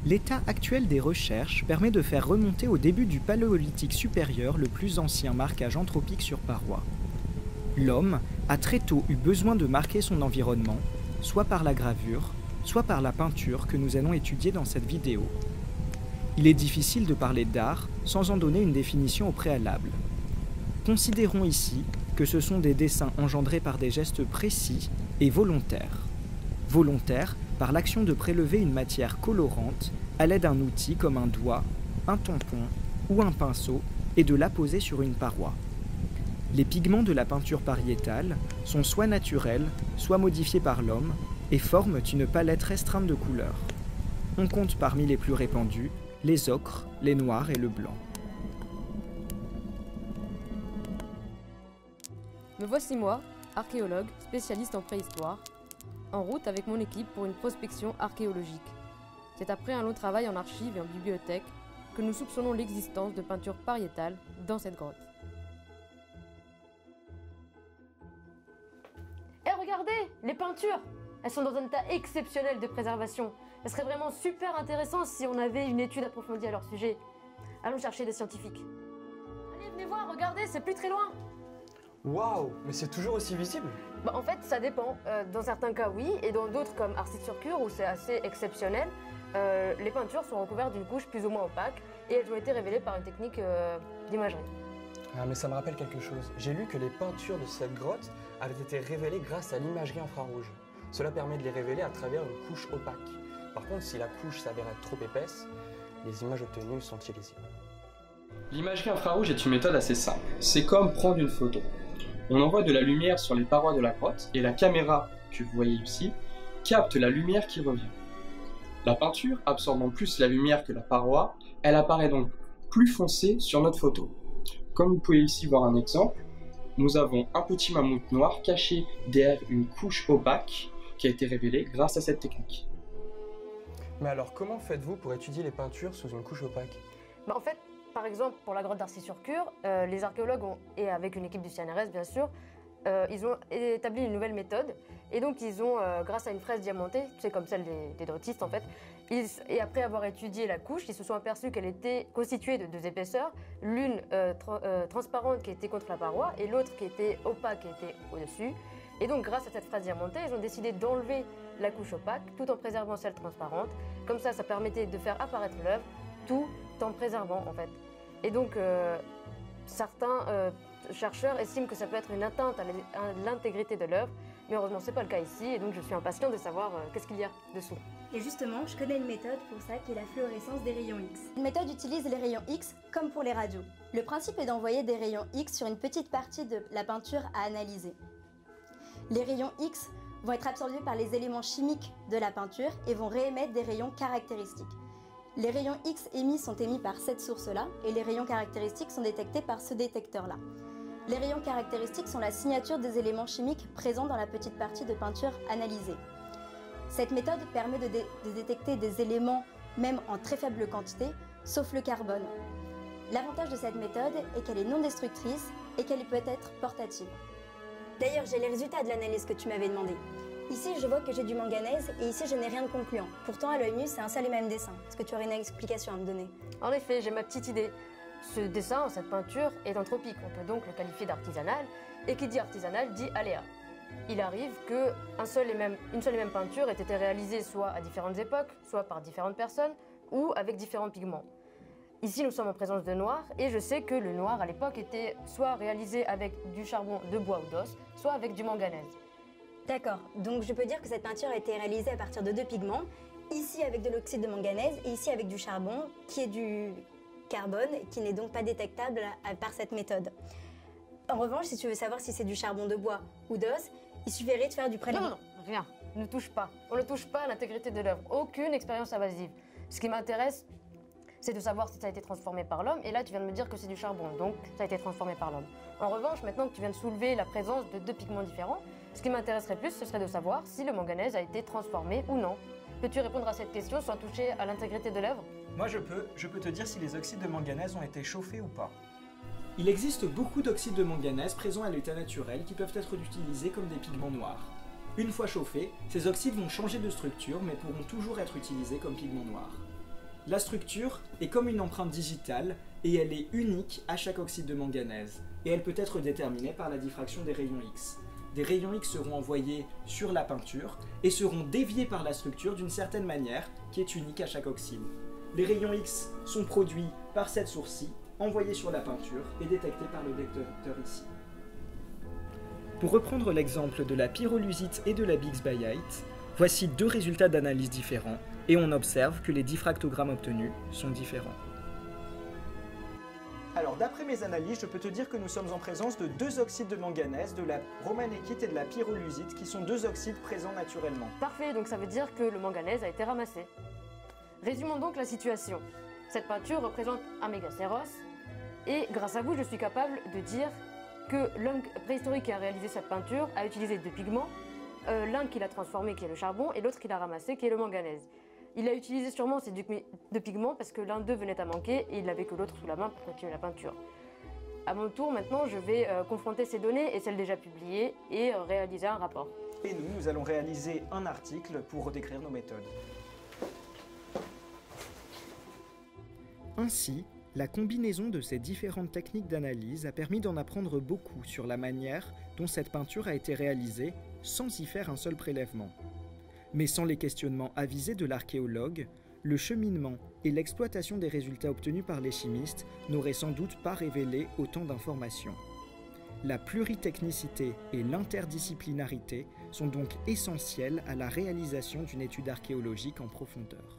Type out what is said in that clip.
L'état actuel des recherches permet de faire remonter au début du Paléolithique supérieur le plus ancien marquage anthropique sur paroi. L'homme a très tôt eu besoin de marquer son environnement, soit par la gravure, soit par la peinture que nous allons étudier dans cette vidéo. Il est difficile de parler d'art sans en donner une définition au préalable. Considérons ici que ce sont des dessins engendrés par des gestes précis et volontaires. Volontaires par l'action de prélever une matière colorante à l'aide d'un outil comme un doigt, un tampon ou un pinceau et de l'apposer sur une paroi. Les pigments de la peinture pariétale sont soit naturels, soit modifiés par l'homme et forment une palette restreinte de couleurs. On compte parmi les plus répandus les ocres, les noirs et le blanc. Me voici moi, archéologue, spécialiste en préhistoire, en route avec mon équipe pour une prospection archéologique. C'est après un long travail en archives et en bibliothèque que nous soupçonnons l'existence de peintures pariétales dans cette grotte. Et regardez, les peintures! Elles sont dans un état exceptionnel de préservation. Ce serait vraiment super intéressant si on avait une étude approfondie à leur sujet. Allons chercher des scientifiques. Allez, venez voir, regardez, c'est plus très loin. Waouh, mais c'est toujours aussi visible. Bah, en fait, ça dépend. Dans certains cas, oui, et dans d'autres, comme Arcis-sur-Cure, où c'est assez exceptionnel, les peintures sont recouvertes d'une couche plus ou moins opaque, et elles ont été révélées par une technique d'imagerie. Ah, mais ça me rappelle quelque chose. J'ai lu que les peintures de cette grotte avaient été révélées grâce à l'imagerie infrarouge. Cela permet de les révéler à travers une couche opaque. Par contre, si la couche s'avère être trop épaisse, les images obtenues sont illisibles. L'imagerie infrarouge est une méthode assez simple. C'est comme prendre une photo. On envoie de la lumière sur les parois de la grotte et la caméra que vous voyez ici capte la lumière qui revient. La peinture absorbant plus la lumière que la paroi, elle apparaît donc plus foncée sur notre photo. Comme vous pouvez ici voir un exemple, nous avons un petit mammouth noir caché derrière une couche opaque qui a été révélée grâce à cette technique. Mais alors, comment faites-vous pour étudier les peintures sous une couche opaque? Bah, en fait, par exemple, pour la grotte d'Arcis-sur-Cure, les archéologues, et avec une équipe du CNRS bien sûr, ils ont établi une nouvelle méthode. Et donc ils ont, grâce à une fraise diamantée, c'est comme celle des drottistes en fait, et après avoir étudié la couche, ils se sont aperçus qu'elle était constituée de deux épaisseurs, l'une transparente qui était contre la paroi et l'autre qui était opaque qui était au-dessus. Et donc grâce à cette fraise diamantée, ils ont décidé d'enlever la couche opaque tout en préservant celle transparente. Comme ça permettait de faire apparaître l'œuvre tout en préservant en fait. Et donc certains chercheurs estiment que ça peut être une atteinte à l'intégrité de l'œuvre, mais heureusement c'est pas le cas ici, et donc je suis impatient de savoir qu'est-ce qu'il y a dessous. Et justement, je connais une méthode pour ça qui est la fluorescence des rayons X. Une méthode utilise les rayons X comme pour les radios. Le principe est d'envoyer des rayons X sur une petite partie de la peinture à analyser. Les rayons X vont être absorbés par les éléments chimiques de la peinture et vont réémettre des rayons caractéristiques. Les rayons X émis sont émis par cette source-là et les rayons caractéristiques sont détectés par ce détecteur-là. Les rayons caractéristiques sont la signature des éléments chimiques présents dans la petite partie de peinture analysée. Cette méthode permet de détecter des éléments même en très faible quantité, sauf le carbone. L'avantage de cette méthode est qu'elle est non destructrice et qu'elle peut être portative. D'ailleurs, j'ai les résultats de l'analyse que tu m'avais demandé. Ici, je vois que j'ai du manganèse et ici, je n'ai rien de concluant. Pourtant, à l'œil nu, c'est un seul et même dessin. Est-ce que tu aurais une explication à me donner? En effet, j'ai ma petite idée. Ce dessin, cette peinture est anthropique. On peut donc le qualifier d'artisanal. Et qui dit artisanal dit aléa. Il arrive qu'une seule et même peinture ait été réalisée soit à différentes époques, soit par différentes personnes, ou avec différents pigments. Ici, nous sommes en présence de noir, et je sais que le noir, à l'époque, était soit réalisé avec du charbon de bois ou d'os, soit avec du manganèse. D'accord, donc je peux dire que cette peinture a été réalisée à partir de deux pigments, ici avec de l'oxyde de manganèse, et ici avec du charbon, qui est du carbone, qui n'est donc pas détectable par cette méthode. En revanche, si tu veux savoir si c'est du charbon de bois ou d'os, il suffirait de faire du prélèvement. Non, rien, ne touche pas. On ne touche pas à l'intégrité de l'œuvre, aucune expérience invasive. Ce qui m'intéresse, c'est de savoir si ça a été transformé par l'homme, et là tu viens de me dire que c'est du charbon, donc ça a été transformé par l'homme. En revanche, maintenant que tu viens de soulever la présence de deux pigments différents, ce qui m'intéresserait plus, ce serait de savoir si le manganèse a été transformé ou non. Peux-tu répondre à cette question sans toucher à l'intégrité de l'œuvre? Moi je peux te dire si les oxydes de manganèse ont été chauffés ou pas. Il existe beaucoup d'oxydes de manganèse présents à l'état naturel qui peuvent être utilisés comme des pigments noirs. Une fois chauffés, ces oxydes vont changer de structure mais pourront toujours être utilisés comme pigments noirs. La structure est comme une empreinte digitale et elle est unique à chaque oxyde de manganèse. Et elle peut être déterminée par la diffraction des rayons X. Des rayons X seront envoyés sur la peinture et seront déviés par la structure d'une certaine manière qui est unique à chaque oxyde. Les rayons X sont produits par cette source-ci, envoyés sur la peinture et détectés par le détecteur ici. Pour reprendre l'exemple de la pyrolusite et de la bixbyite, voici deux résultats d'analyse différents et on observe que les diffractogrammes obtenus sont différents. Alors d'après mes analyses, je peux te dire que nous sommes en présence de deux oxydes de manganèse, de la romanékite et de la pyrolusite, qui sont deux oxydes présents naturellement. Parfait, donc ça veut dire que le manganèse a été ramassé. Résumons donc la situation. Cette peinture représente un mégacéros, et grâce à vous, je suis capable de dire que l'homme préhistorique qui a réalisé cette peinture a utilisé deux pigments, l'un qu'il a transformé qui est le charbon, et l'autre qu'il a ramassé qui est le manganèse. Il a utilisé sûrement ces deux pigments parce que l'un d'eux venait à manquer et il n'avait que l'autre sous la main pour continuer la peinture. À mon tour, maintenant, je vais confronter ces données et celles déjà publiées et réaliser un rapport. Et nous allons réaliser un article pour décrire nos méthodes. Ainsi, la combinaison de ces différentes techniques d'analyse a permis d'en apprendre beaucoup sur la manière dont cette peinture a été réalisée sans y faire un seul prélèvement. Mais sans les questionnements avisés de l'archéologue, le cheminement et l'exploitation des résultats obtenus par les chimistes n'auraient sans doute pas révélé autant d'informations. La pluritechnicité et l'interdisciplinarité sont donc essentielles à la réalisation d'une étude archéologique en profondeur.